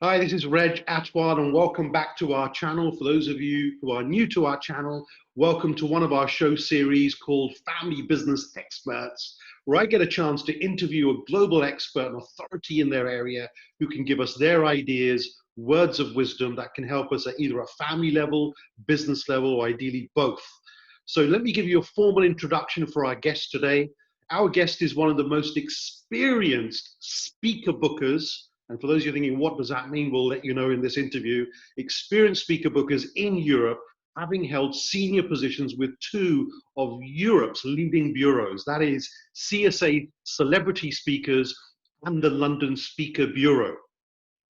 Hi, this is Reg Athwal, and welcome back to our channel. For those of you who are new to our channel, welcome to one of our show series called Family Business Experts, where I get a chance to interview a global expert and authority in their area who can give us their ideas, words of wisdom that can help us at either a family level, business level, or ideally both. So let me give you a formal introduction for our guest today. Our guest is one of the most experienced speaker bookers. And for those of you thinking, what does that mean? We'll let you know in this interview. Experienced speaker bookers in Europe, having held senior positions with two of Europe's leading bureaus. That is CSA Celebrity Speakers and the London Speaker Bureau.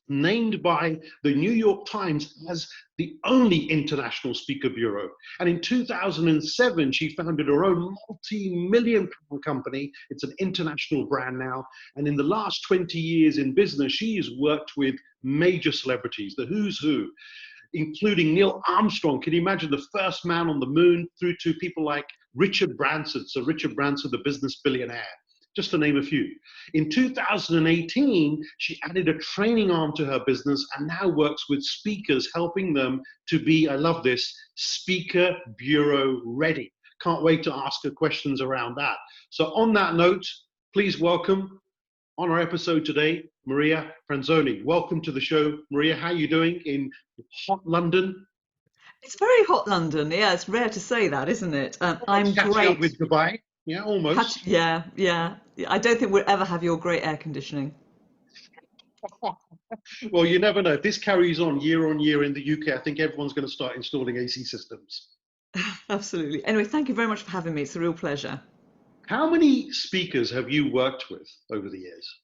Named by the New York Times as the only international speaker bureau. And in 2007, she founded her own multi-million pound company. It's an international brand now. And in the last 20 years in business, she has worked with major celebrities, the who's who, including Neil Armstrong. Can you imagine, the first man on the moon, through to people like Richard Branson, so Richard Branson, the business billionaire, just to name a few. In 2018, she added a training arm to her business and now works with speakers, helping them to be, I love this, speaker bureau ready. Can't wait to ask her questions around that. So on that note, please welcome on our episode today, Maria Franzoni. Welcome to the show. Maria, how are you doing in hot London? It's very hot London. Yeah, it's rare to say that, isn't it? I'm It's catching up great. with Dubai. Yeah, almost. Yeah, yeah. I don't think we'll ever have your great air conditioning. Well, you never know. If this carries on year in the UK, I think everyone's going to start installing AC systems. Absolutely. Anyway, thank you very much for having me. It's a real pleasure. How many speakers have you worked with over the years?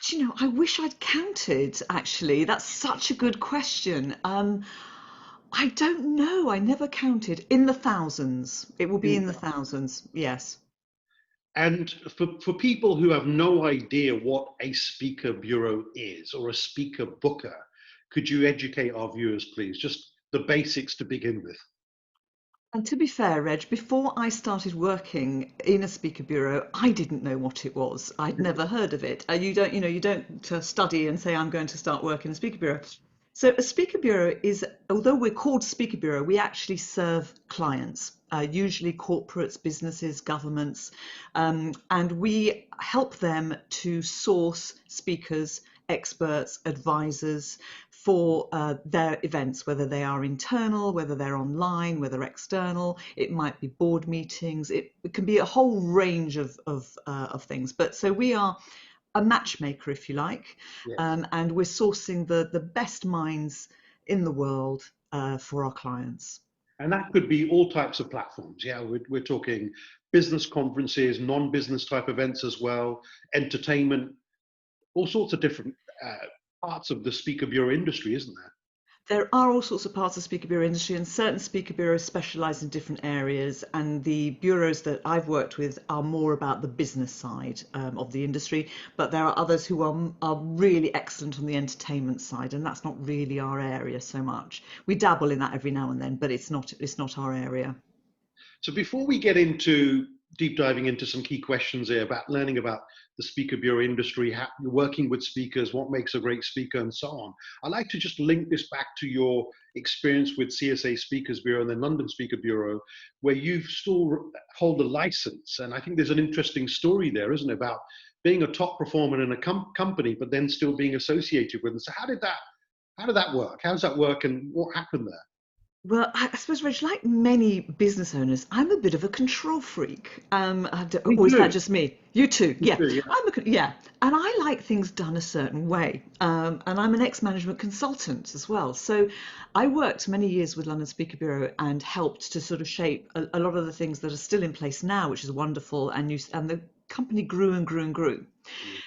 Do you know, I wish I'd counted, actually. That's such a good question. I don't know. I never counted. In the thousands. It will be In in the thousands. Yes. And for people who have no idea what a speaker bureau is or a speaker booker, could you educate our viewers, please? Just the basics to begin with. And to be fair, Reg, before I started working in a speaker bureau, I didn't know what it was. I'd never heard of it. You don't study and say I'm going to start working in a speaker bureau. So a speaker bureau is, although we're called speaker bureau, we actually serve clients, usually corporates, businesses, governments, and we help them to source speakers, experts, advisors for their events, whether they are internal, whether they're online, whether external. It might be board meetings. It can be a whole range of things. But so we are a matchmaker, if you like, Yes. and we're sourcing the best minds in the world for our clients. And that could be all types of platforms. Yeah, we're talking business conferences, non-business type events as well, entertainment, all sorts of different parts of the speaker bureau industry, isn't there? There are all sorts of parts of the speaker bureau industry, and certain speaker bureaus specialise in different areas. And the bureaus that I've worked with are more about the business side of the industry, but there are others who are really excellent on the entertainment side, and that's not really our area so much. We dabble in that every now and then, but it's not our area. So before we get into deep diving into some key questions here about learning about the speaker bureau industry, working with speakers, what makes a great speaker, and so on, I'd like to just link this back to your experience with CSA Speakers Bureau and the London Speaker Bureau, where you still hold a license. And I think there's an interesting story there, isn't it, about being a top performer in a company, but then still being associated with them. So how did that work? How does that work, and what happened there? Well, I suppose, Rich, like many business owners, I'm a bit of a control freak. Me Or is that too. just me? You too, Me yeah. too. Yeah. Yeah, and I like things done a certain way. And I'm an ex-management consultant as well. So I worked many years with London Speaker Bureau and helped to sort of shape a lot of the things that are still in place now, which is wonderful. And the company grew and grew and grew.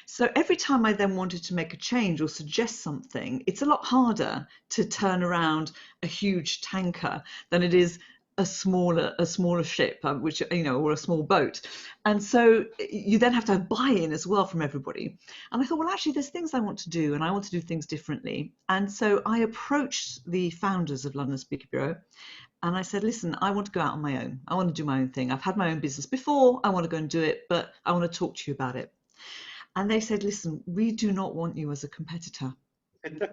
So every time I then wanted to make a change or suggest something, it's a lot harder to turn around a huge tanker than it is a smaller ship, which or a small boat. And so you then have to have buy-in as well from everybody. And I thought, well, actually, there's things I want to do, and I want to do things differently. And so I approached the founders of London Speaker Bureau, and I said, listen, I want to go out on my own. I want to do my own thing. I've had my own business before. I want to go and do it, but I want to talk to you about it. And they said, listen, we do not want you as a competitor.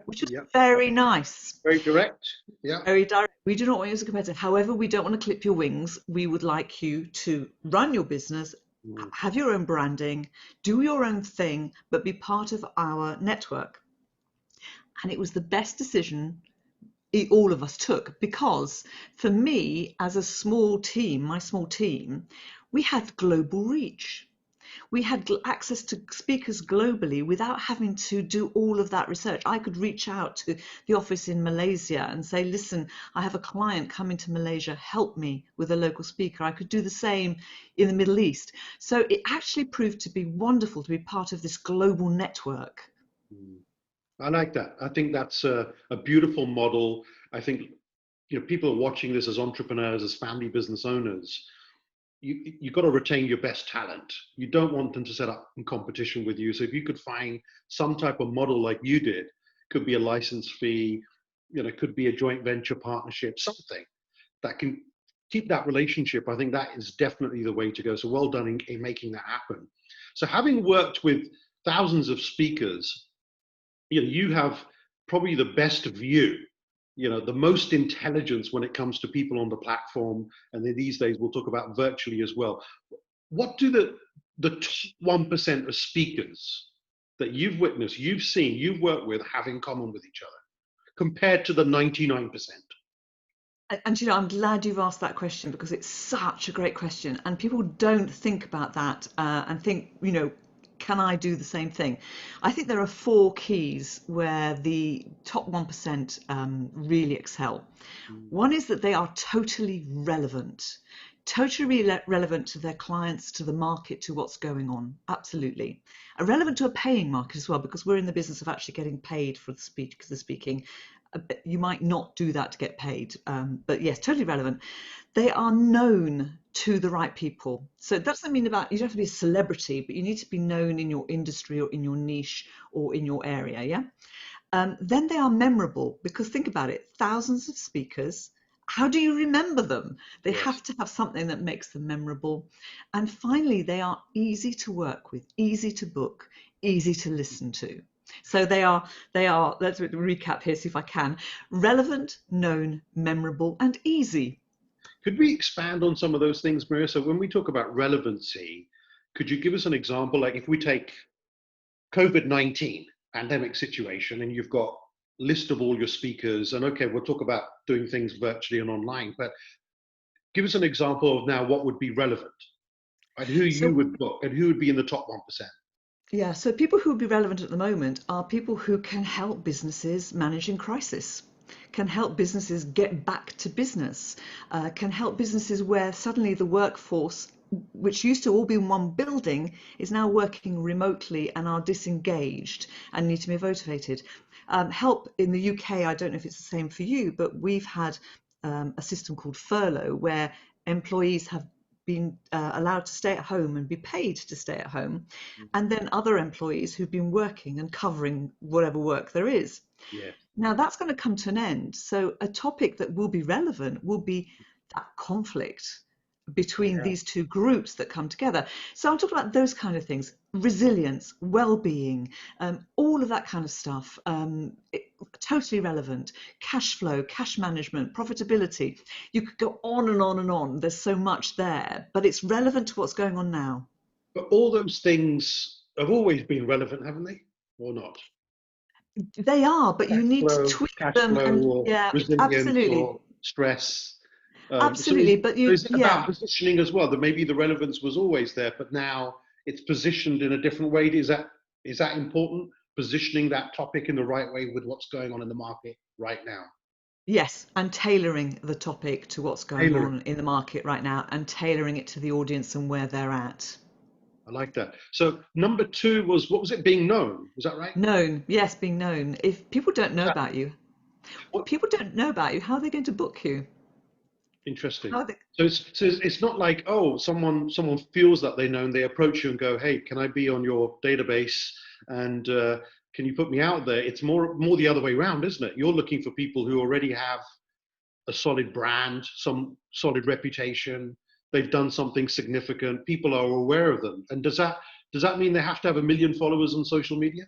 which is Yeah, very nice. very direct. Yeah. Very direct. We do not want you as a competitor. However, we don't want to clip your wings. We would like you to run your business, Mm, have your own branding, do your own thing, but be part of our network. And it was the best decision all of us took, because for me, as a small team, my small team, we had global reach. We had access to speakers globally without having to do all of that research. I could reach out to the office in Malaysia and say, listen, I have a client coming to Malaysia, help me with a local speaker. I could do the same in the Middle East. So it actually proved to be wonderful to be part of this global network. mm. I like that. I think that's a beautiful model. I think, people are watching this as entrepreneurs, as family business owners. You've got to retain your best talent. You don't want them to set up in competition with you. So if you could find some type of model like you did, could be a license fee, could be a joint venture partnership, something that can keep that relationship. I think that is definitely the way to go. So well done in making that happen. So having worked with thousands of speakers, you have probably the best view, the most intelligence when it comes to people on the platform. And then these days we'll talk about virtually as well. What do the top 1% of speakers that you've witnessed, you've seen, you've worked with have in common with each other compared to the 99%? And I'm glad you've asked that question, because it's such a great question, and people don't think about that and think, can I do the same thing? I think there are four keys where the top 1% really excel. Mm, One is that they are totally relevant to their clients, to the market, to what's going on. Absolutely. Relevant to a paying market as well, because we're in the business of actually getting paid for the speech, because the speaking. You might not do that to get paid, but yes, totally relevant. They are known to the right people. So that doesn't mean you don't have to be a celebrity, but you need to be known in your industry or in your niche or in your area. Yeah. Then they are memorable, because think about it, thousands of speakers. How do you remember them? They yes. have to have something that makes them memorable. And finally, they are easy to work with, easy to book, easy to listen to. So they are, let's recap here, see if I can, relevant, known, memorable, and easy. Could we expand on some of those things, Maria? So when we talk about relevancy, could you give us an example? Like if we take COVID-19 pandemic situation and you've got list of all your speakers, and okay, we'll talk about doing things virtually and online, but give us an example of now what would be relevant and who you So would book and who would be in the top 1%. yeah, so people who would be relevant at the moment are people who can help businesses manage in crisis, can help businesses get back to business, can help businesses where suddenly the workforce, which used to all be in one building, is now working remotely and are disengaged and need to be motivated. Help in the UK, I don't know if it's the same for you, but we've had a system called furlough, where employees have been allowed to stay at home and be paid to stay at home, and then other employees who've been working and covering whatever work there is. Yeah. Now that's going to come to an end. So a topic that will be relevant will be that conflict between Yeah. these two groups that come together. So I'm talking about those kind of things: resilience, well-being, all of that kind of stuff. Totally relevant. Cash flow, cash management, profitability. You could go on and on and on. There's so much there, but it's relevant to what's going on now. But all those things have always been relevant, haven't they? Or not? They are, but you need to tweak Cash them. flow, And or yeah, resilience, absolutely, or stress. absolutely. But So you, it's about yeah, positioning as well. That maybe the relevance was always there, but now it's positioned in a different way. Is that important? Positioning that topic in the right way with what's going on in the market right now. yes, and tailoring the topic to what's going Tailoring. on in the market right now, and tailoring it to the audience and where they're at. I like that. So number two was, what was it? Being known. Was that right? Known, yes, being known. If people don't What's know that? about you, What? people don't know about you, how are they going to book you? Interesting. How are they, So it's not like, oh, someone feels that they know and they approach you and go, hey, can I be on your database, and can you put me out there? It's more the other way around, isn't it? You're looking for people who already have a solid brand, some solid reputation. They've done something significant. People are aware of them. And does that mean they have to have 1 million followers on social media?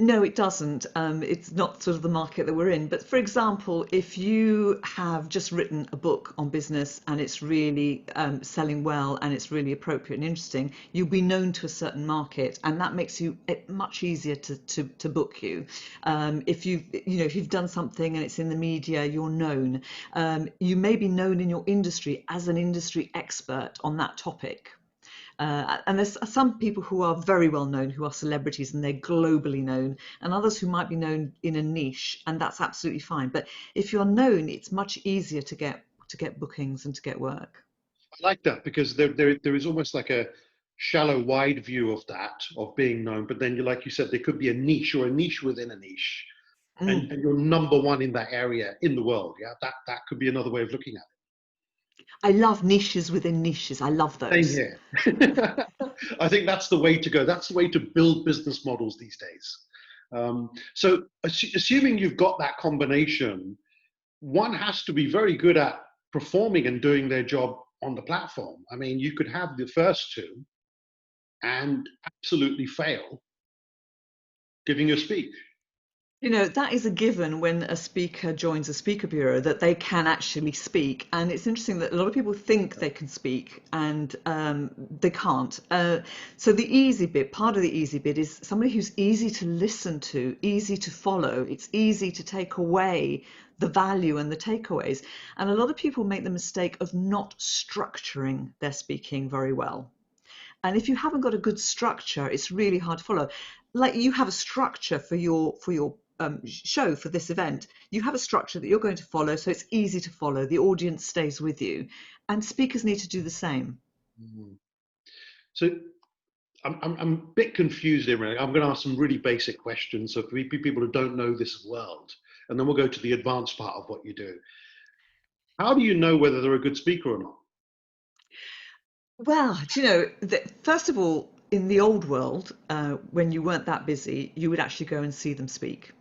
No, it doesn't. It's not sort of the market that we're in. But for example, if you have just written a book on business and it's really selling well and it's really appropriate and interesting, you'll be known to a certain market, and that makes it much easier to book you. If if you've done something and it's in the media, you're known. You may be known in your industry as an industry expert on that topic. And there's some people who are very well known, who are celebrities and they're globally known, and others who might be known in a niche, and that's absolutely fine. But if you're known, it's much easier to get bookings and to get work. I like that because there is almost like a shallow, wide view of that, of being known. But then, like you said, there could be a niche or a niche within a niche, Mm. and you're number one in that area in the world. Yeah, that could be another way of looking at I love niches within niches. I love it. Same those. here. I think that's the way to go. That's the way to build business models these days. So, assuming you've got that combination, one has to be very good at performing and doing their job on the platform. I mean, you could have the first two and absolutely fail giving a speech. That is a given when a speaker joins a speaker bureau, that they can actually speak. And it's interesting that a lot of people think they can speak and they can't. So the easy bit, part of the easy bit, is somebody who's easy to listen to, easy to follow. It's easy to take away the value and the takeaways. And a lot of people make the mistake of not structuring their speaking very well. And if you haven't got a good structure, it's really hard to follow. Like, you have a structure for your show, for this event. You have a structure that you're going to follow, so it's easy to follow. The audience stays with you, and speakers need to do the same. Mm. So I'm a bit confused here. Really. I'm going to ask some really basic questions. So for people who don't know this world, and then we'll go to the advanced part of what you do. How do you know whether they're a good speaker or not? Well, first of all, in the old world, when you weren't that busy, you would actually go and see them speak.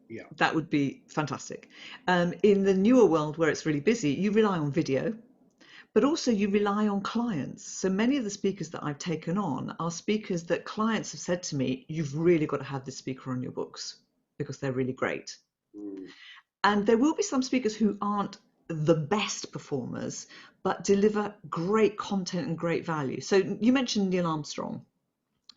Yeah. That would be fantastic. In the newer world where it's really busy, you rely on video. But also you rely on clients. So many of the speakers that I've taken on are speakers that clients have said to me, you've really got to have this speaker on your books because they're really great. Mm. And there will be some speakers who aren't the best performers, but deliver great content and great value. So you mentioned Neil Armstrong.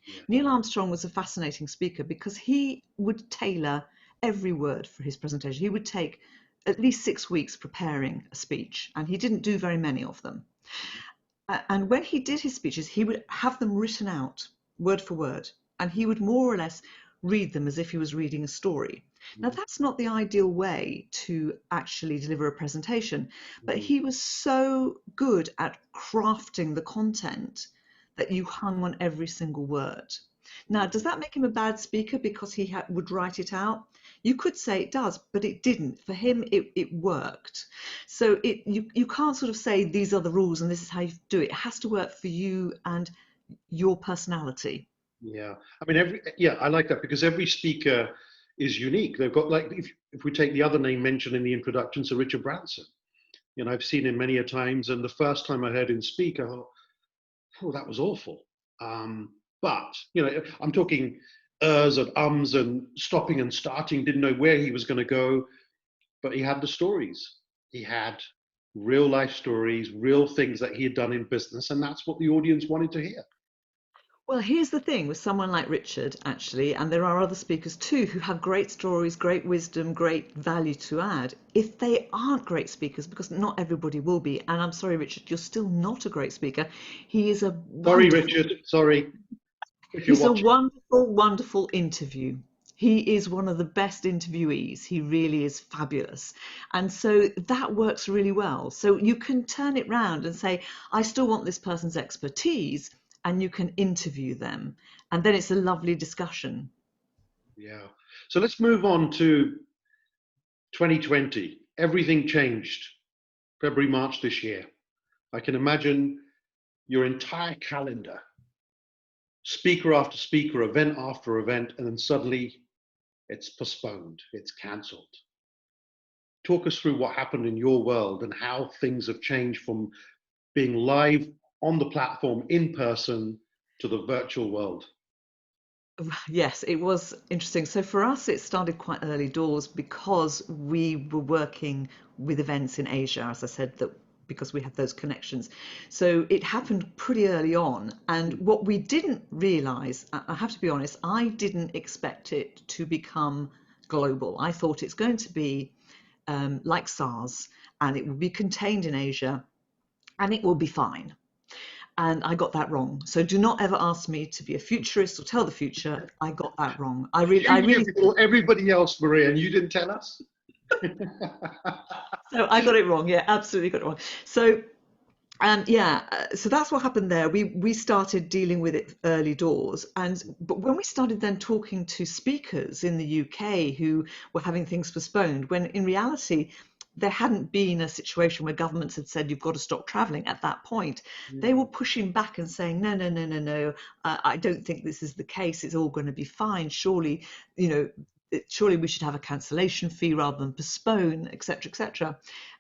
Yeah. Neil Armstrong was a fascinating speaker because he would tailor every word for his presentation. He would take at least 6 weeks preparing a speech, and he didn't do very many of them. And when he did his speeches, he would have them written out word for word, and he would more or less read them as if he was reading a story. Now, Mm. that's not the ideal way to actually deliver a presentation, but Mm. he was so good at crafting the content that you hung on every single word. Now, Mm. does that make him a bad speaker because he would write it out? You could say it does, but it didn't. For him, it worked. So you can't sort of say these are the rules and this is how you do it. It has to work for you and your personality. Yeah. I mean, yeah, I like that because every speaker is unique. They've got like, if we take the other name mentioned in the introduction, so Richard Branson. I've seen him many a times, and the first time I heard him speak, I thought, oh, that was awful. But I'm talking ers and ums and stopping and starting, didn't know where he was going to go, but he had the stories. He had real life stories, real things that he had done in business, and that's what the audience wanted to hear. Well, here's the thing with someone like Richard, actually, and there are other speakers too who have great stories, great wisdom, great value to add. If they aren't great speakers, because not everybody will be, and I'm sorry, Richard, you're still not a great speaker. He is a Sorry, wonderful Richard. Sorry if you're He's a watching. wonderful, wonderful interview. He is one of the best interviewees. He really is fabulous. And so that works really well. So you can turn it round and say, I still want this person's expertise, and you can interview them. And then it's a lovely discussion. Yeah. So let's move on to 2020. Everything changed February, March this year. I can imagine your entire calendar, speaker after speaker, event after event, and then suddenly it's postponed, it's cancelled. Talk us through what happened in your world and how things have changed from being live on the platform in person to the virtual world. Yes, it was interesting. So for us, it started quite early doors because we were working with events in Asia, as I said, that because we had those connections. So it happened pretty early on. And what we didn't realize, I have to be honest, I didn't expect it to become global. I thought it's going to be like SARS, and it will be contained in Asia and it will be fine. And I got that wrong. So do not ever ask me to be a futurist or tell the future. I got that wrong. I You knew really thought, before everybody else, Maria, and you didn't tell us? so I got it wrong. Yeah, absolutely got it wrong. So yeah, so that's what happened there. We started dealing with it early doors, and but when we started then talking to speakers in the UK who were having things postponed, when in reality there hadn't been a situation where governments had said you've got to stop travelling at that point, they were pushing back and saying no, no, no, no, no. I don't think this is the case. It's all going to be fine. Surely, you know. Surely we should have a cancellation fee rather than postpone, etc., etc.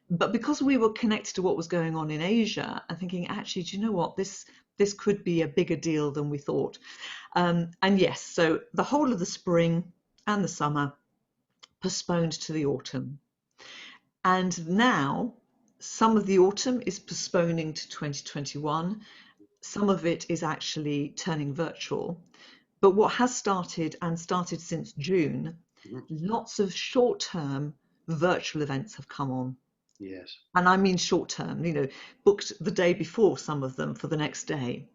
But because we were connected to what was going on in Asia and thinking, actually, do you know what? This could be a bigger deal than we thought. And yes, so the whole of the spring and the summer postponed to the autumn. And now some of the autumn is postponing to 2021. Some of it is actually turning virtual. But what has started and started since June, lots of short-term virtual events have come on. Yes. And I mean short term, booked the day before some of them for the next day,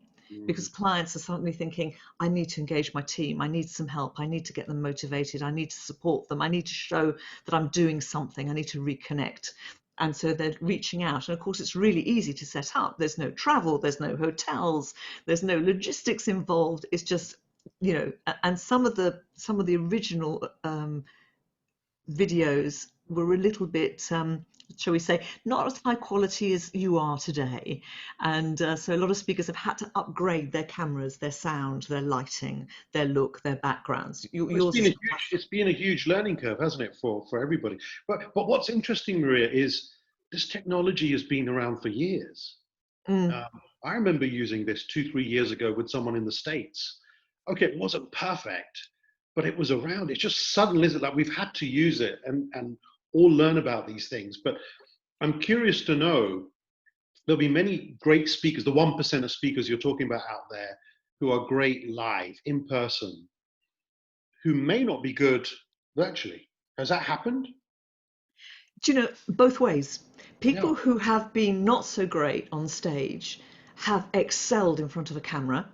because Mm. clients are suddenly thinking, I need to engage my team, I need some help, I need to get them motivated, I need to support them, I need to show that I'm doing something, I need to reconnect. And so they're reaching out. And of course, it's really easy to set up. There's no travel, there's no hotels, there's no logistics involved. It's just, and some of the original videos were a little bit, shall we say, not as high quality as you are today. And so a lot of speakers have had to upgrade their cameras, their sound, their lighting, their look, their backgrounds. Well, it's Yours been a is huge, it's been a huge learning curve, hasn't it, for everybody? But what's interesting, Maria, is this technology has been around for years. mm, Um, I remember using this 2, 3 years ago with someone in the States. Okay, it wasn't perfect, but it was around. It's just suddenly is it like we've had to use it and all learn about these things. But I'm curious to know there'll be many great speakers, the 1% of speakers you're talking about out there who are great live in person, who may not be good virtually. Has that happened? do you know, both ways. Yeah. People who have been not so great on stage have excelled in front of a camera,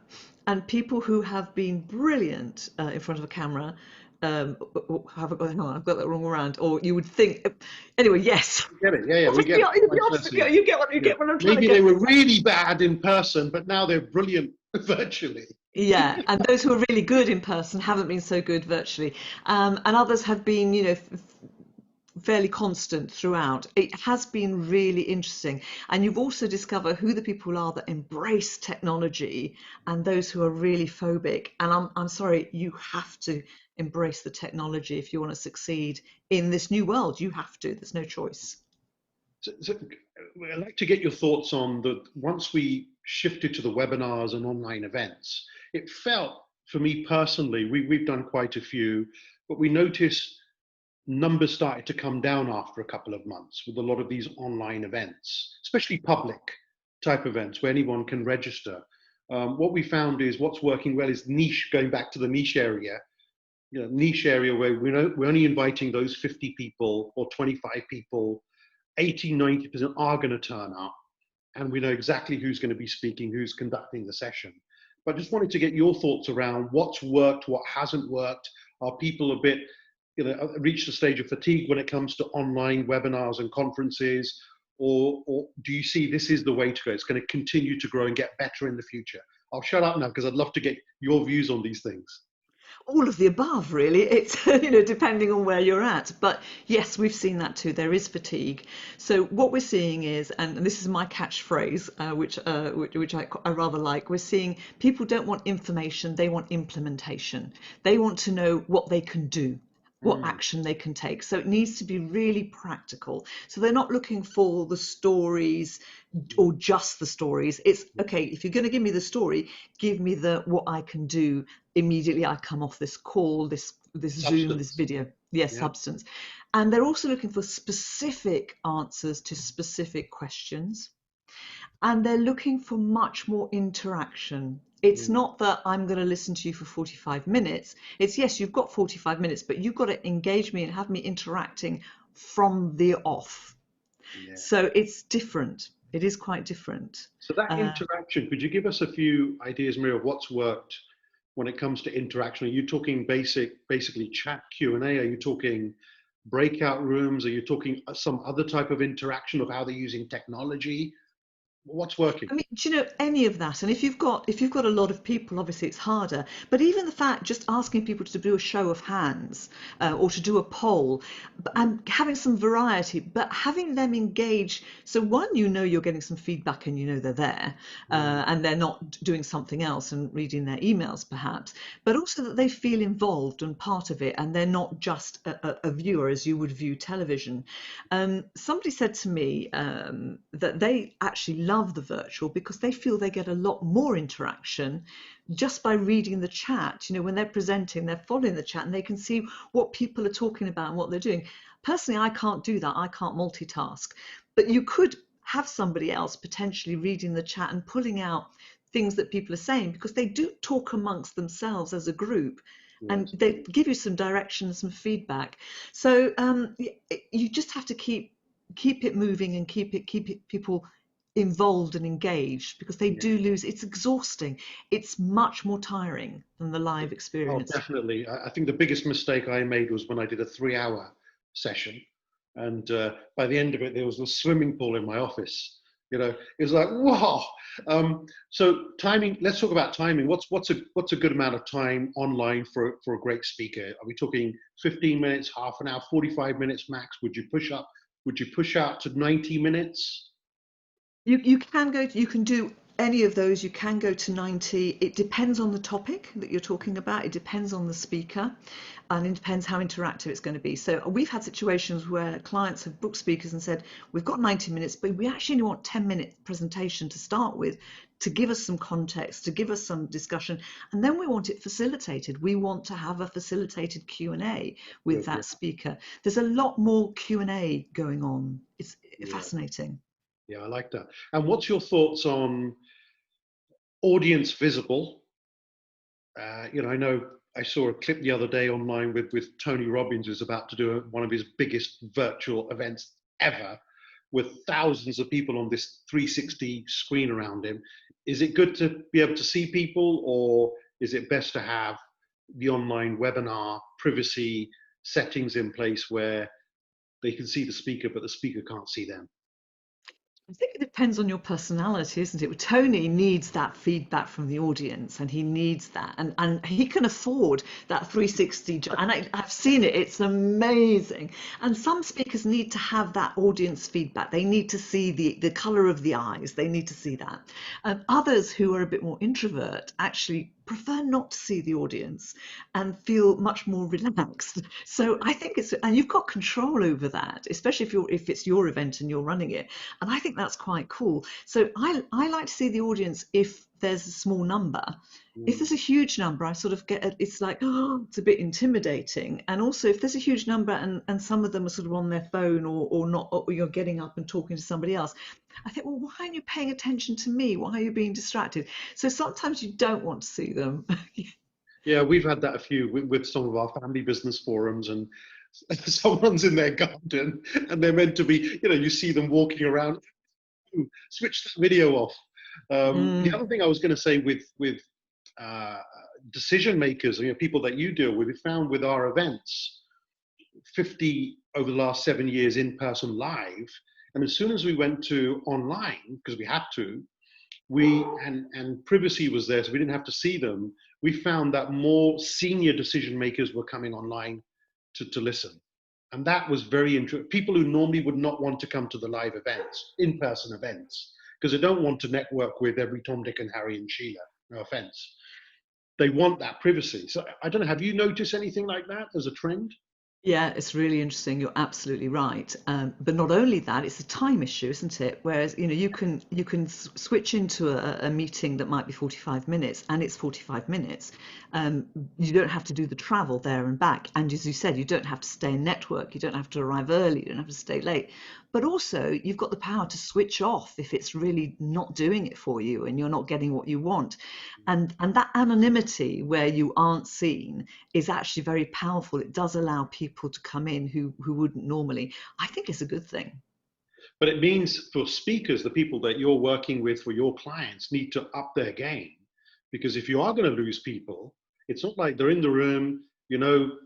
and people who have been brilliant in front of a camera have hang on, I've got that wrong around. Or you would think, anyway, yes. We get it. Yeah, yeah, Well, we get it. Vice versa, yeah. you get what you Yeah. get what I'm trying to Maybe they get. were really bad in person, but now they're brilliant virtually. Yeah, and those who are really good in person haven't been so good virtually, and others have been, fairly constant throughout. It has been really interesting. And you've also discovered who the people are that embrace technology and those who are really phobic. And I'm sorry, you have to embrace the technology if you want to succeed in this new world. You have to, there's no choice. So I'd like to get your thoughts on the once we shifted to the webinars and online events. It felt for me personally, we've done quite a few, but we noticed numbers started to come down after a couple of months with a lot of these online events, especially public type events where anyone can register. What we found is what's working well is niche, going back to the niche area, niche area where we're only inviting those 50 people or 25 people, 80, 90% are going to turn up, and we know exactly who's going to be speaking, who's conducting the session. But I just wanted to get your thoughts around what's worked, what hasn't worked. Are people a bit, reached the stage of fatigue when it comes to online webinars and conferences? Or do you see this is the way to go? It's going to continue to grow and get better in the future. I'll shut up now because I'd love to get your views on these things. All of the above, really. It's, depending on where you're at. But yes, we've seen that too. There is fatigue. So what we're seeing is, and this is my catchphrase, which I rather like, we're seeing people don't want information, they want implementation. They want to know what they can do. what Mm. action they can take. So it needs to be really practical. So they're not looking for the stories or just the stories. It's okay, if you're going to give me the story, give me the what I can do immediately I come off this call, this Zoom, this Substance. video. Yes, Yeah. substance. And they're also looking for specific answers to specific questions. And they're looking for much more interaction. It's Mm. not that I'm going to listen to you for 45 minutes. It's yes, you've got 45 minutes, but you've got to engage me and have me interacting from the off. Yeah. So it's different. It is quite different. So that Uh, interaction, could you give us a few ideas, Maria, of what's worked when it comes to interaction? Are you talking basically chat Q&A? Are you talking breakout rooms? Are you talking some other type of interaction of how they're using technology? What's working? I mean, do you know any of that? And if you've got a lot of people, obviously it's harder. But even the fact just asking people to do a show of hands or to do a poll, and having some variety, but having them engage. So one, you're getting some feedback and they're there, Mm. and they're not doing something else and reading their emails perhaps, but also that they feel involved and part of it, and they're not just a viewer as you would view television. Somebody said to me that they actually love the virtual because they feel they get a lot more interaction just by reading the chat. When they're presenting, they're following the chat and they can see what people are talking about and what they're doing. Personally, I can't do that. I can't multitask. But you could have somebody else potentially reading the chat and pulling out things that people are saying because they do talk amongst themselves as a group and Yes. they give you some direction and some feedback. So you just have to keep it moving and keep it people involved and engaged because they Yeah. do lose. It's exhausting. It's much more tiring than the live Oh, experience. definitely. I think the biggest mistake I made was when I did a 3 hour session. And by the end of it, there was a swimming pool in my office. It was like, wow. So timing, let's talk about timing. What's a good amount of time online for a great speaker? Are we talking 15 minutes, half an hour, 45 minutes max? Would you push out to 90 minutes? You can do any of those. You can go to 90. It depends on the topic that you're talking about. It depends on the speaker, and it depends how interactive it's going to be. So we've had situations where clients have booked speakers and said, we've got 90 minutes, but we actually only want 10-minute presentation to start with, to give us some context, to give us some discussion, and then we want it facilitated. We want to have a facilitated Q&A with Good, yeah, that speaker. There's a lot more Q&A going on. It's yeah, fascinating. yeah, I like that. And what's your thoughts on audience visible? I know I saw a clip the other day online with Tony Robbins, who's about to do one of his biggest virtual events ever, with thousands of people on this 360 screen around him. Is it good to be able to see people, or is it best to have the online webinar privacy settings in place where they can see the speaker, but the speaker can't see them? I think it depends on your personality, isn't it? Tony needs that feedback from the audience, and he needs that, and he can afford that 360. And I've seen it; it's amazing. And some speakers need to have that audience feedback. They need to see the color of the eyes. They need to see that. Others who are a bit more introvert actually prefer not to see the audience and feel much more relaxed. So I think and you've got control over that, especially if it's your event and you're running it. And I think that's quite cool. So I like to see the audience if there's a small number. If Mm. there's a huge number, I sort of it's like, oh, it's a bit intimidating. And also if there's a huge number and some of them are sort of on their phone or not, or you're getting up and talking to somebody else, I think, well, why aren't you paying attention to me? Why are you being distracted? So sometimes you don't want to see them. Yeah, we've had that a few with some of our family business forums, and someone's in their garden and they're meant to be, you see them walking around. Switch that video off. The Mm. other thing I was going to say with uh, decision makers, people that you deal with, we found with our events, 50 over the last 7 years in person live, and as soon as we went to online, because we had to, and privacy was there, so we didn't have to see them. We found that more senior decision makers were coming online to listen, and that was very interesting. People who normally would not want to come to the live events, in-person events, because they don't want to network with every Tom, Dick, and Harry and Sheila. No offense. They want that privacy. So I don't know. Have you noticed anything like that as a trend? Yeah, it's really interesting. You're absolutely right. But not only that, it's a time issue, isn't it? Whereas, you can switch into a meeting that might be 45 minutes, and it's 45 minutes. You don't have to do the travel there and back. And as you said, you don't have to stay in network. You don't have to arrive early. You don't have to stay late. But also, you've got the power to switch off if it's really not doing it for you and you're not getting what you want. And that anonymity where you aren't seen is actually very powerful. It does allow people to come in who wouldn't normally. I think it's a good thing. But it means for speakers, the people that you're working with for your clients need to up their game, because if you are going to lose people, it's not like they're in the room,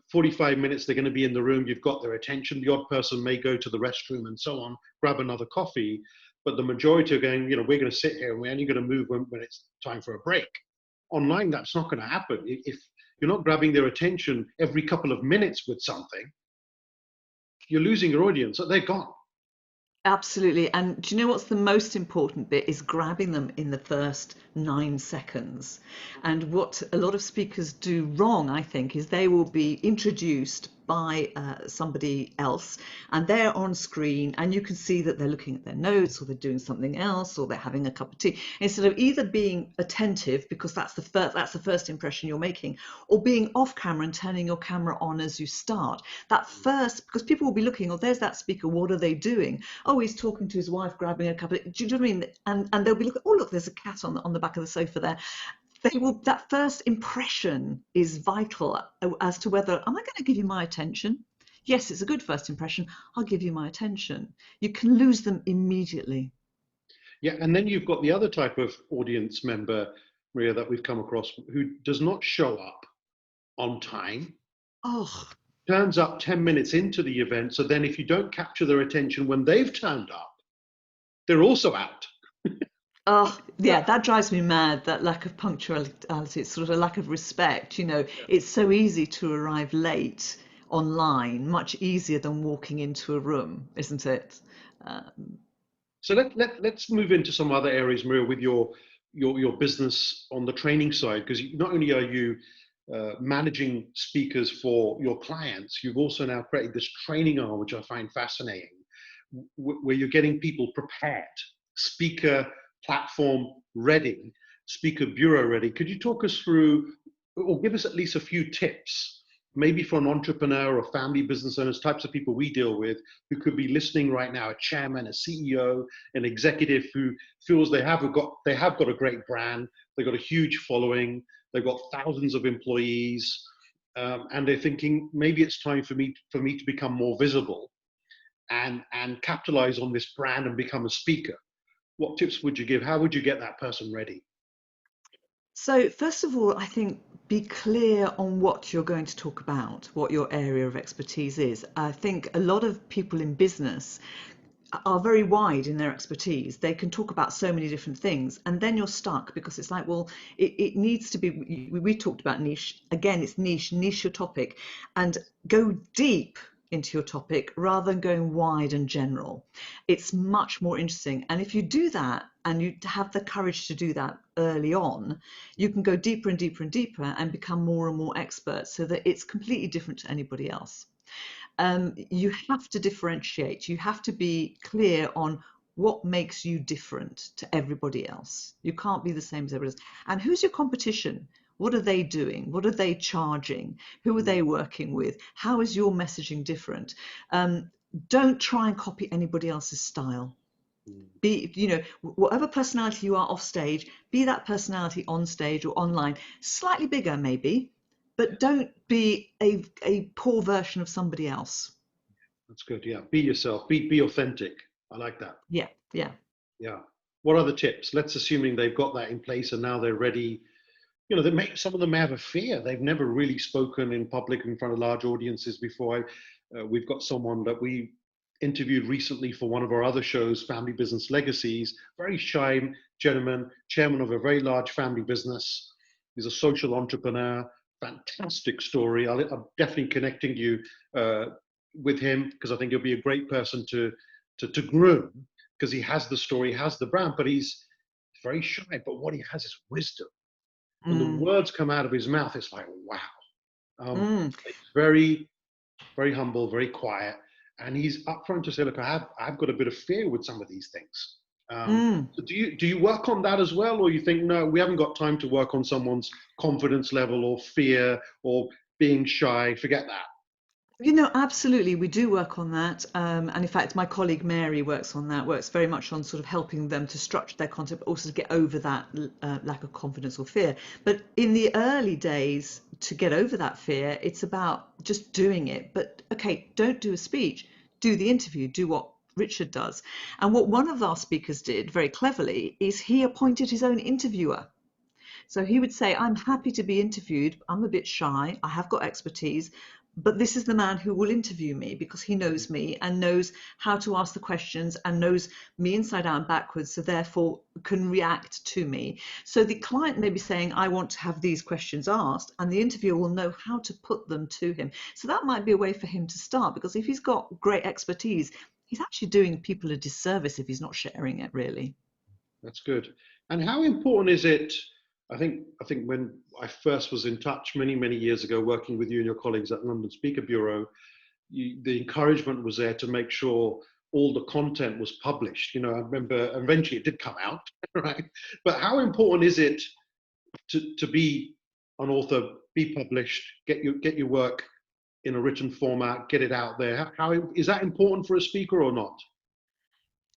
45 minutes they're going to be in the room, you've got their attention. The odd person may go to the restroom and so on, grab another coffee, but the majority are going, we're going to sit here and we're only going to move when it's time for a break. Online, that's not going to happen. If you're not grabbing their attention every couple of minutes with something, you're losing your audience. So they're gone. Absolutely. And do you know what's the most important bit is grabbing them in the first 9 seconds. And what a lot of speakers do wrong, I think, is they will be introduced by somebody else and they're on screen and you can see that they're looking at their notes or they're doing something else or they're having a cup of tea instead of either being attentive because that's the first impression you're making, or being off camera and turning your camera on as you start. That first, because people will be looking, oh, there's that speaker, what are they doing? Oh, he's talking to his wife, grabbing a cup of, do you know what I mean? And they'll be looking, oh, look, there's a cat on the back of the sofa there. That first impression is vital as to whether, am I going to give you my attention? Yes, it's a good first impression. I'll give you my attention. You can lose them immediately. Yeah, and then you've got the other type of audience member, Maria, that we've come across who does not show up on time, Oh, turns up 10 minutes into the event. So then if you don't capture their attention when they've turned up, they're also out. oh, yeah, that drives me mad, that lack of punctuality. It's sort of a lack of respect. It's so easy to arrive late online, much easier than walking into a room, isn't it? Um, So let's move into some other areas, Maria, with your business on the training side, because not only are you managing speakers for your clients, you've also now created this training arm, which I find fascinating, where you're getting people prepared, speaker platform ready, speaker bureau ready. Could you talk us through, or give us at least a few tips, maybe for an entrepreneur or family business owners, types of people we deal with, who could be listening right now, a chairman, a CEO, an executive who feels they have got a great brand, they've got a huge following, they've got thousands of employees, and they're thinking maybe it's time for me to become more visible and capitalize on this brand and become a speaker. What tips would you give? How would you get that person ready? So, first of all, I think be clear on what you're going to talk about, what your area of expertise is. I think a lot of people in business are very wide in their expertise. They can talk about so many different things, and then you're stuck because it's like, well, it needs to be. We talked about niche. Again, it's niche your topic, and go deep into your topic rather than going wide and general. It's much more interesting. And if you do that and you have the courage to do that early on, you can go deeper and deeper and deeper and become more and more expert so that it's completely different to anybody else. You have to differentiate. You have to be clear on what makes you different to everybody else. You can't be the same as everybody else. And who's your competition? What are they doing? What are they charging? Who are they working with? How is your messaging different? Don't try and copy anybody else's style. Be, whatever personality you are off stage, be that personality on stage or online, slightly bigger maybe, but don't be a poor version of somebody else. That's good. Yeah, be yourself. Be authentic. I like that. Yeah, yeah. Yeah. What are the tips? Let's assuming they've got that in place and now they're ready. Some of them may have a fear. They've never really spoken in public in front of large audiences before. We've got someone that we interviewed recently for one of our other shows, Family Business Legacies. Very shy gentleman, chairman of a very large family business. He's a social entrepreneur. Fantastic story. I'm definitely connecting you uh, with him because I think he'll be a great person to groom, because he has the story, he has the brand, but he's very shy. But what he has is wisdom. When the Mm, words come out of his mouth, it's like, wow. mm. It's very very humble, very quiet, and he's upfront to say, "Look, I've got a bit of fear with some of these things." Mm. So do you work on that as well, or you think no, we haven't got time to work on someone's confidence level or fear or being shy? Forget that. Absolutely, we do work on that. And in fact, my colleague Mary works on that, works very much on sort of helping them to structure their content, but also to get over that lack of confidence or fear. But in the early days, to get over that fear, it's about just doing it. But okay, don't do a speech, do the interview, do what Richard does. And what one of our speakers did very cleverly is he appointed his own interviewer. So he would say, I'm happy to be interviewed. I'm a bit shy. I have got expertise, but this is the man who will interview me because he knows me and knows how to ask the questions and knows me inside out and backwards, so therefore can react to me. So the client may be saying, I want to have these questions asked, and the interviewer will know how to put them to him. So that might be a way for him to start, because if he's got great expertise, he's actually doing people a disservice if he's not sharing it, really. That's good. And how important is it? I think when I first was in touch many years ago, working with you and your colleagues at London Speaker Bureau, the encouragement was there to make sure all the content was published. I remember eventually it did come out, right? But how important is it to be an author, be published, get your work in a written format, get it out there? How is that important for a speaker or not?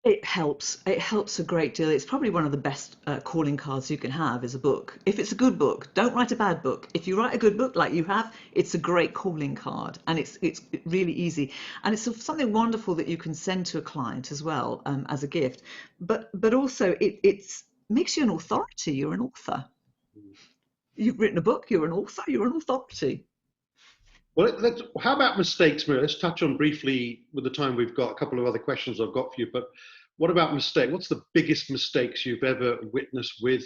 It helps. It helps a great deal. It's probably one of the best calling cards you can have is a book. If it's a good book, don't write a bad book. If you write a good book like you have, it's a great calling card, and it's really easy. And it's something wonderful that you can send to a client as well, as a gift. But also it's makes you an authority. You're an author. You've written a book. You're an author. You're an authority. Well, how about mistakes, Maria? Let's touch on briefly with the time we've got. A couple of other questions I've got for you, but what about mistake? What's the biggest mistakes you've ever witnessed with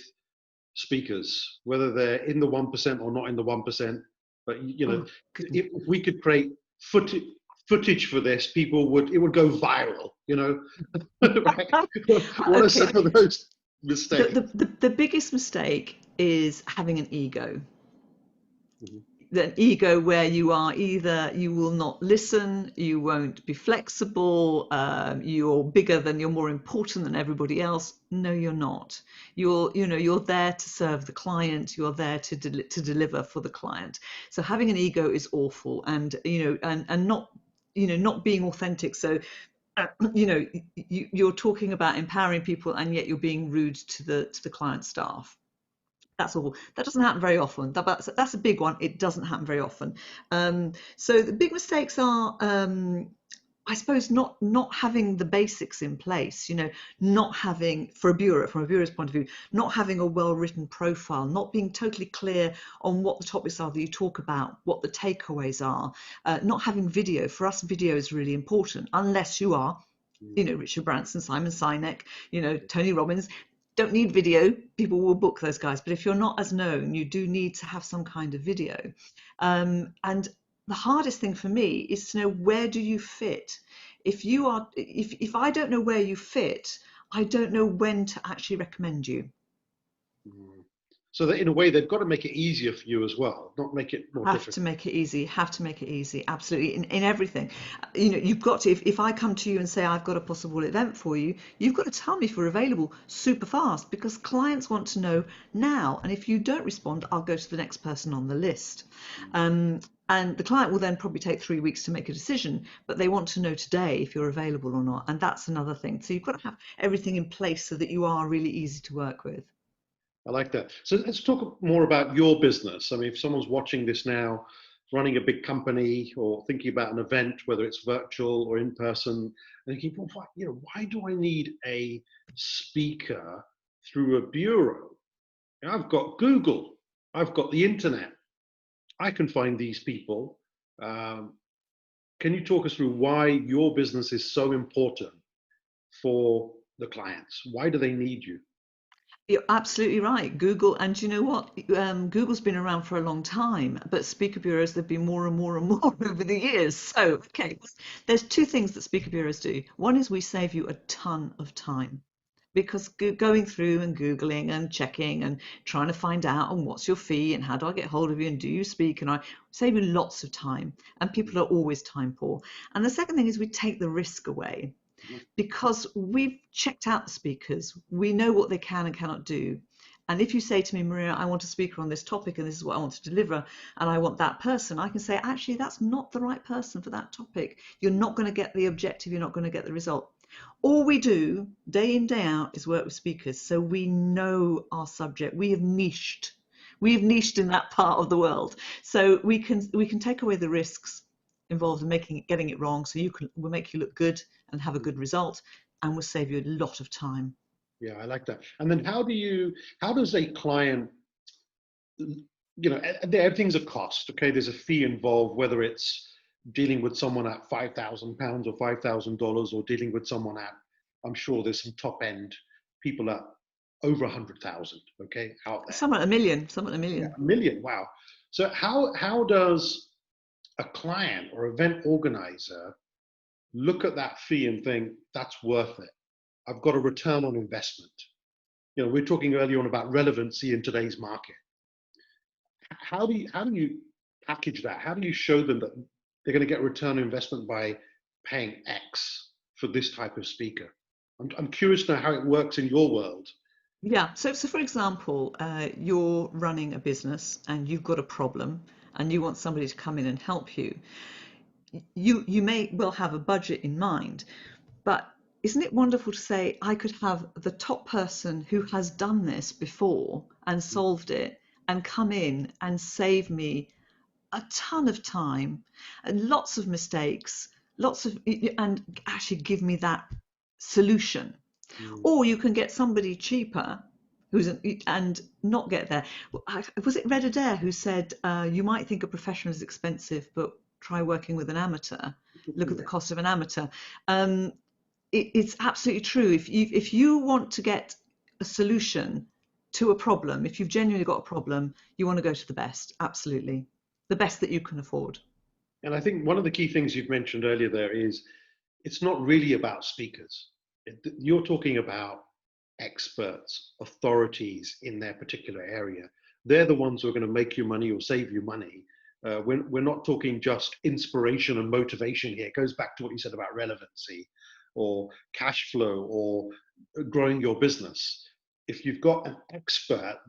speakers, whether they're in the 1% or not in the 1%? But Oh goodness. if we could create footage for this, it would go viral. Right? What are Okay. some of those The, mistakes? the biggest mistake is having an ego. Mhm. An ego where you are either you will not listen, you won't be flexible, you're bigger than, you're more important than everybody else. No, you're not. You're there to serve the client. You're there to deliver for the client. So having an ego is awful, and not not being authentic. So you're talking about empowering people, and yet you're being rude to the client staff. That's all. That doesn't happen very often. That's a big one. It doesn't happen very often. So the big mistakes are, I suppose, not having the basics in place. Not having, for a bureau, from a bureau's point of view, not having a well-written profile, not being totally clear on what the topics are that you talk about, what the takeaways are, not having video. For us, video is really important, unless you are Richard Branson, Simon Sinek, Tony Robbins. Don't need video. People will book those guys. But if you're not as known, you do need to have some kind of video. And the hardest thing for me is to know, where do you fit? If I don't know where you fit, I don't know when to actually recommend you. Mm. So that in a way, they've got to make it easier for you as well, not make it more Have difficult. to make it easy, have to make it easy, absolutely, in everything. You've got to, if I come to you and say I've got a possible event for you, you've got to tell me if we're available super fast, because clients want to know now. And if you don't respond, I'll go to the next person on the list. And the client will then probably take 3 weeks to make a decision, but they want to know today if you're available or not. And that's another thing. So you've got to have everything in place so that you are really easy to work with. I like that. So let's talk more about your business. I mean, if someone's watching this now, running a big company or thinking about an event, whether it's virtual or in person, and thinking, well, why do I need a speaker through a bureau? I've got Google, I've got the internet, I can find these people. Um, can you talk us through why your business is so important for the clients? Why do they need you? You're absolutely right. Google, and you know what? Google's been around for a long time, but speaker bureaus, there've been more and more and more over the years. So, okay, there's two things that speaker bureaus do. One is we save you a ton of time. because going through and Googling and checking and trying to find out and what's your fee and how do I get hold of you and do you speak, and I save you lots of time, and people are always time poor. And the second thing is we take the risk away Mhm. because we've checked out the speakers. We know what they can and cannot do. And if you say to me, Maria, I want a speaker on this topic and this is what I want to deliver, and I want that person, I can say, actually, that's not the right person for that topic. You're not going to get the objective, you're not going to get the result. All we do day in, day out is work with speakers. So we know our subject. We have niched. We have niched in that part of the world. So we can take away the risks involved in getting it wrong. So we'll make you look good and have a good result, and we'll save you a lot of time. Yeah, I like that. And then how does a client, everything's a cost, okay? There's a fee involved, whether it's dealing with someone at £5,000 or $5,000 or dealing with someone at, I'm sure there's some top end people at over 100,000, okay, out there. Some at a million, some at a Yeah, million. 1 million, wow. So how does a client or event organizer look at that fee and think that's worth it? I've got a return on investment. We're talking earlier on about relevancy in today's market. How do you package that? How do you show them that they're going to get return on investment by paying X for this type of speaker? I'm curious to know how it works in your world. Yeah. So for example, you're running a business and you've got a problem and you want somebody to come in and help you. You may well have a budget in mind, but isn't it wonderful to say, I could have the top person who has done this before and solved it and come in and save me a ton of time and lots of mistakes, and actually give me that solution. Mm. Or you can get somebody cheaper and not get there. Was it Red Adair who said, you might think a professional is expensive, but try working with an amateur. Look at the Yeah. cost of an amateur. Um, it's absolutely true. If you want to get a solution to a problem, if you've genuinely got a problem, you want to go to the best. Absolutely, the best that you can afford. And I think one of the key things you've mentioned earlier there is it's not really about speakers. You're talking about experts, authorities in their particular area. They're the ones who are going to make you money or save you money. We're not talking just inspiration and motivation here. It goes back to what you said about relevancy or cash flow or growing your business. If you've got an expert,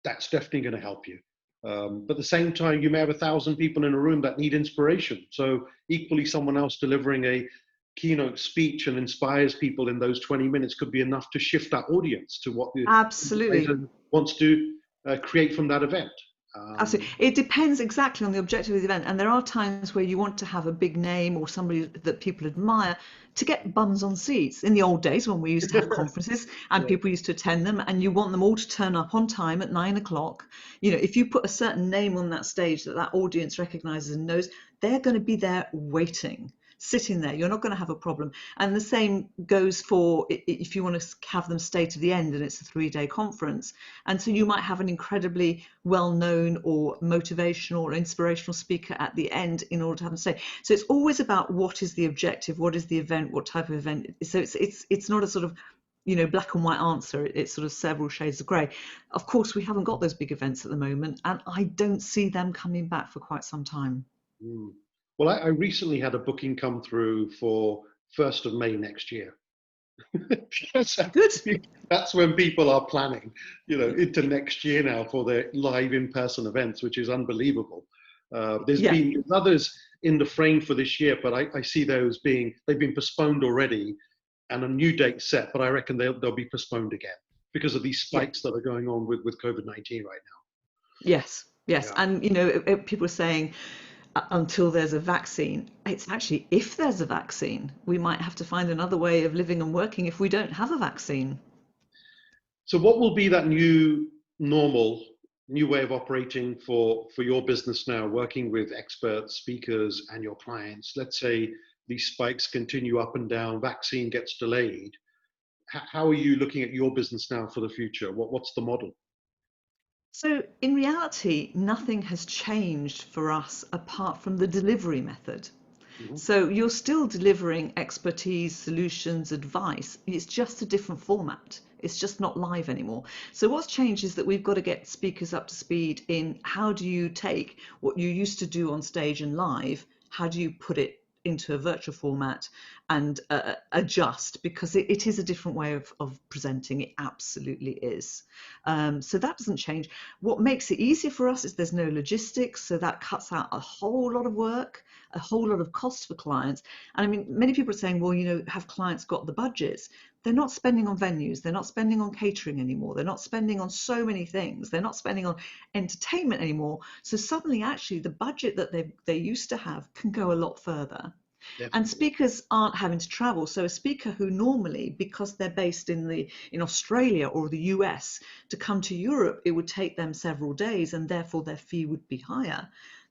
that's definitely going to help you. But at the same time, you may have 1,000 people in a room that need inspiration. So equally, someone else delivering a keynote speech and inspires people in those 20 minutes could be enough to shift that audience to what the Absolutely. organizer wants to create from that event. Absolutely. It depends exactly on the objective of the event. And there are times where you want to have a big name or somebody that people admire to get bums on seats. In the old days when we used to have conferences and Yeah. people used to attend them, and you want them all to turn up on time at 9 o'clock, if you put a certain name on that stage that audience recognizes and knows, they're going to be there waiting, sitting there. You're not going to have a problem. And the same goes for if you want to have them stay to the end and it's a 3-day conference. And so you might have an incredibly well-known or motivational or inspirational speaker at the end in order to have them stay. So it's always about what is the objective, what is the event, what type of event. So it's not a sort of black and white answer. It's sort of several shades of grey. Of course, we haven't got those big events at the moment, and I don't see them coming back for quite some time. Mm. Well, I recently had a booking come through for 1st of May next year. So Good. that's when people are planning, into next year now for their live in-person events, which is unbelievable. Yeah. There's others in the frame for this year, but I see they've been postponed already and a new date set, but I reckon they'll be postponed again because of these Yeah. spikes that are going on with COVID-19 right Yes. now. Yes. Yeah. And people are saying until there's a vaccine. It's actually if there's a vaccine, we might have to find another way of living and working if we don't have a vaccine. So what will be that new normal, new way of operating for your business now, working with experts, speakers, and your clients? Let's say these spikes continue up and down, vaccine gets delayed. How are you looking at your business now for the future? What's the model? So in reality, nothing has changed for us apart from the delivery method. Mhm. So you're still delivering expertise, solutions, advice. It's just a different format. It's just not live anymore. So what's changed is that we've got to get speakers up to speed in how do you take what you used to do on stage and live, how do you put it into a virtual format and adjust, because it is a different way of presenting. It absolutely is. So that doesn't change. What makes it easier for us is there's no logistics, so that cuts out a whole lot of work, a whole lot of cost for clients. And I mean, many people are saying, well, have clients got the budgets? They're not spending on venues, they're not spending on catering anymore, they're not spending on so many things, they're not spending on entertainment anymore. So suddenly, actually, the budget that they used to have can go a lot further. And Definitely. speakers aren't having to travel. So a speaker who normally, because they're based in Australia or the US, to come to Europe, it would take them several days and therefore their fee would be higher.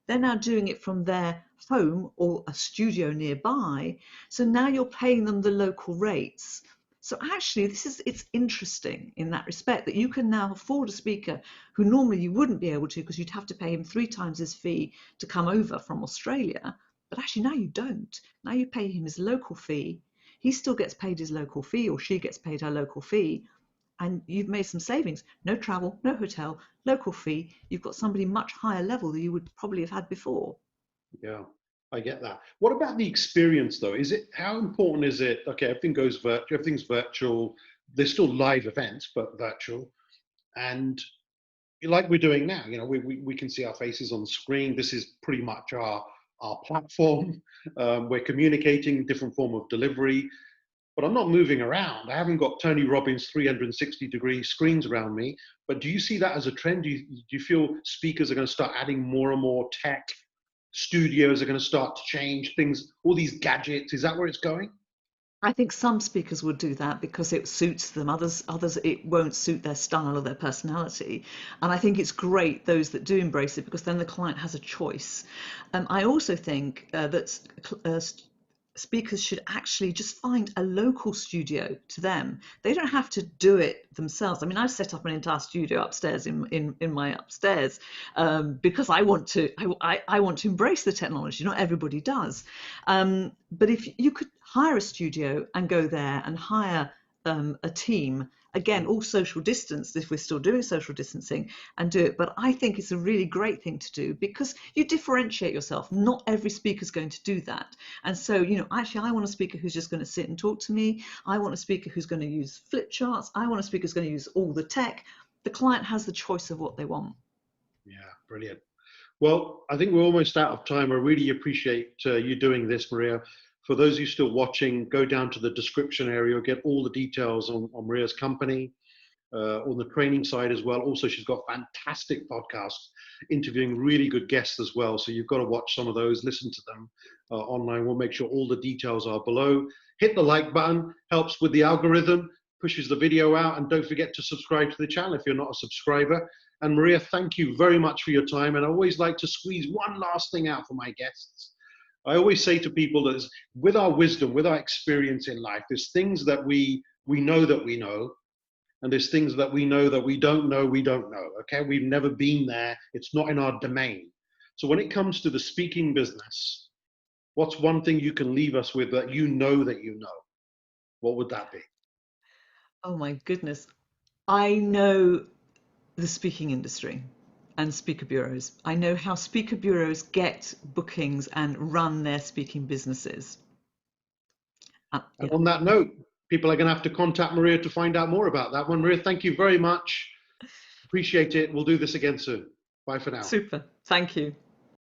They're now doing it from their home or a studio nearby. So now you're paying them the local rates. So actually, it's interesting in that respect that you can now afford a speaker who normally you wouldn't be able to, because you'd have to pay him 3 times his fee to come over from Australia. But actually now you don't. Now you pay him his local fee. He still gets paid his local fee, or she gets paid her local fee. And you've made some savings. No travel, no hotel, local fee. You've got somebody much higher level than you would probably have had before. Yeah, I get that. What about the experience though? How important is it? Okay, everything goes virtual, everything's virtual. There's still live events, but virtual. And like we're doing now, we can see our faces on the screen. This is pretty much our platform. We're communicating different form of delivery, but I'm not moving around. I haven't got Tony Robbins 360-degree screens around me. But do you see that as a trend? Do you feel speakers are going to start adding more and more tech? Studios are going to start to change things, all these gadgets. Is that where it's going? I think some speakers would do that because it suits them. Others, it won't suit their style or their personality. And I think it's great those that do embrace it, because then the client has a choice. I also think that speakers should actually just find a local studio to them. They don't have to do it themselves. I mean, I've set up an entire studio upstairs in my upstairs, because I want to embrace the technology. Not everybody does. But if you could hire a studio and go there and hire a team, again, all social distance, if we're still doing social distancing, and do it. But I think it's a really great thing to do because you differentiate yourself. Not every speaker is going to do that. And so, actually, I want a speaker who's just going to sit and talk to me. I want a speaker who's going to use flip charts. I want a speaker who's going to use all the tech. The client has the choice of what they want. Yeah, brilliant. Well, I think we're almost out of time. I really appreciate you doing this, Maria. For those of you still watching, go down to the description area. You'll get all the details on Maria's company, on the training side as well. Also, she's got fantastic podcasts interviewing really good guests as well. So you've got to watch some of those, listen to them online. We'll make sure all the details are below. Hit the like button, helps with the algorithm, pushes the video out, and don't forget to subscribe to the channel if you're not a subscriber. And Maria, thank you very much for your time. And I always like to squeeze one last thing out for my guests. I always say to people that with our wisdom, with our experience in life, there's things that we know that we know, and there's things that we know that we don't know. Okay, we've never been there. It's not in our domain. So when it comes to the speaking business, what's one thing you can leave us with that you know that you know? What would that be? Oh my goodness. I know the speaking industry and speaker bureaus. I know how speaker bureaus get bookings and run their speaking businesses. And Yeah, on that note, people are going to have to contact Maria to find out more about that one. Maria, thank you very much. Appreciate it. We'll do this again soon. Bye for now. super. Thank you.